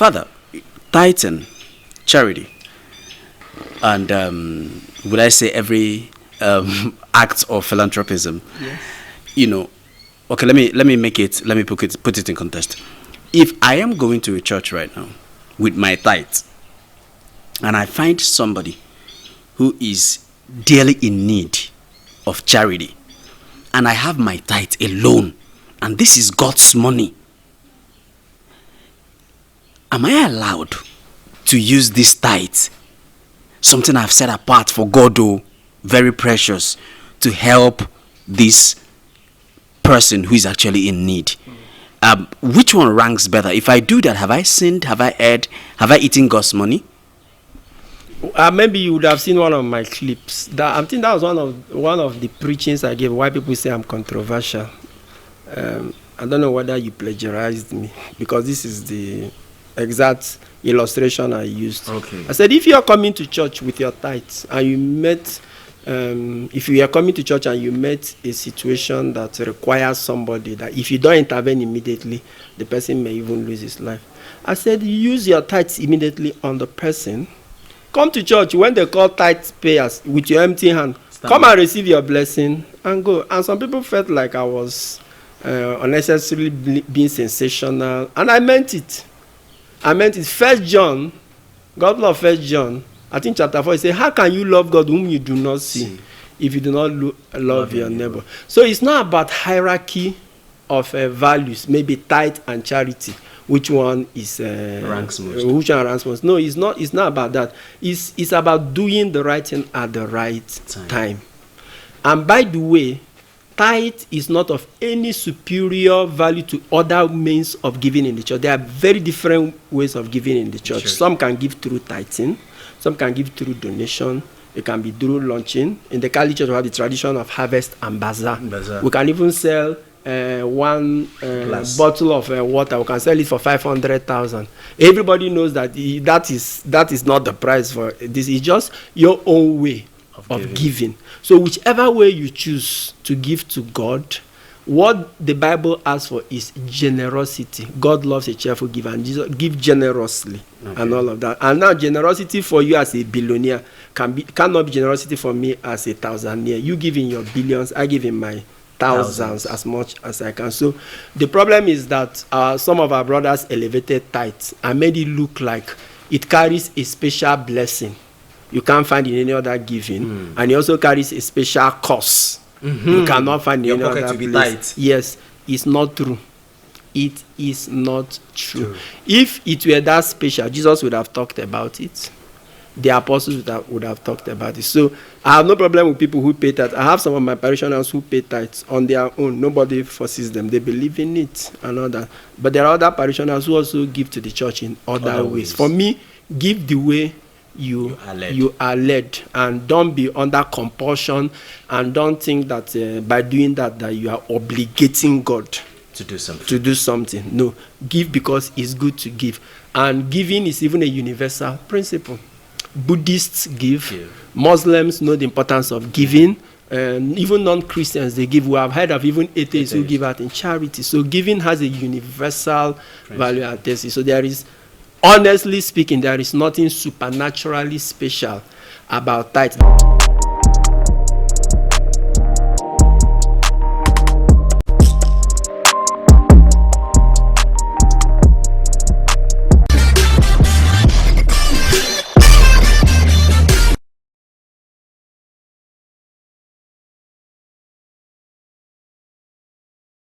Father, tithe and charity, and would I say every act of philanthropism? Yes. Okay, let me put it in context. If I am going to a church right now with my tithe, and I find somebody who is dearly in need of charity, and I have my tithe alone, and this is God's money, am I allowed to use this tithe, something I've set apart for God, very precious, to help this person who is actually in need? Which one ranks better? If I do that, have I sinned? Have I erred? Have I eaten God's money? Maybe you would have seen one of my clips. I think that was one of the preachings I gave. Why people say I'm controversial. I don't know whether you plagiarized me, because this is the exact illustration I used. Okay. I said, if you are coming to church with your tithes and you met, if you are coming to church and you met a situation that requires somebody that if you don't intervene immediately, the person may even lose his life. I said, use your tithes immediately on the person. Come to church when they call tithe payers with your empty hand. Come and receive your blessing and go. And some people felt like I was unnecessarily being sensational, and I meant it. I meant it. 1 John, God love 1 John, I think chapter 4, he says, how can you love God whom you do not see if you do not love your neighbor? So it's not about hierarchy of values, maybe tithe and charity. Which one is ranks most? Which one ranks most? No, it's not about that. It's about doing the right thing at the right time. And by the way, tithe is not of any superior value to other means of giving in the church. There are very different ways of giving in the church. Some can give through tithing, some can give through donation, it can be through launching. In the Catholic Church, we have the tradition of harvest and bazaar. We can even sell one bottle of water. We can sell it for 500,000. Everybody knows that that is not the price for this. It's just your own way of giving. So whichever way you choose to give to God, what the Bible asks for is generosity. God loves a cheerful giver, and Jesus give generously, and all of that. And now generosity for you as a billionaire cannot be generosity for me as a thousandaire. You give in your billions, I give in my thousands as much as I can. So the problem is that some of our brothers elevated tithes and made it look like it carries a special blessing you can't find in any other giving, and it also carries a special cost you cannot find in any other place. Yes, it's not true. It is not true. If it were that special, Jesus would have talked about it. The apostles would have talked about it. So I have no problem with people who pay tithes. I have some of my parishioners who pay tithes on their own. Nobody forces them. They believe in it and all that. But there are other parishioners who also give to the church in other ways. For me, give the way you are led, and don't be under compulsion, and don't think that by doing that you are obligating God to do something. No, give because it's good to give, and giving is even a universal principle. Buddhists give. Muslims know the importance of giving, and even non-Christians, they give. We have heard of even atheists who give out in charity. So giving has a universal value and tendency. So there is, honestly speaking, there is nothing supernaturally special about tithe.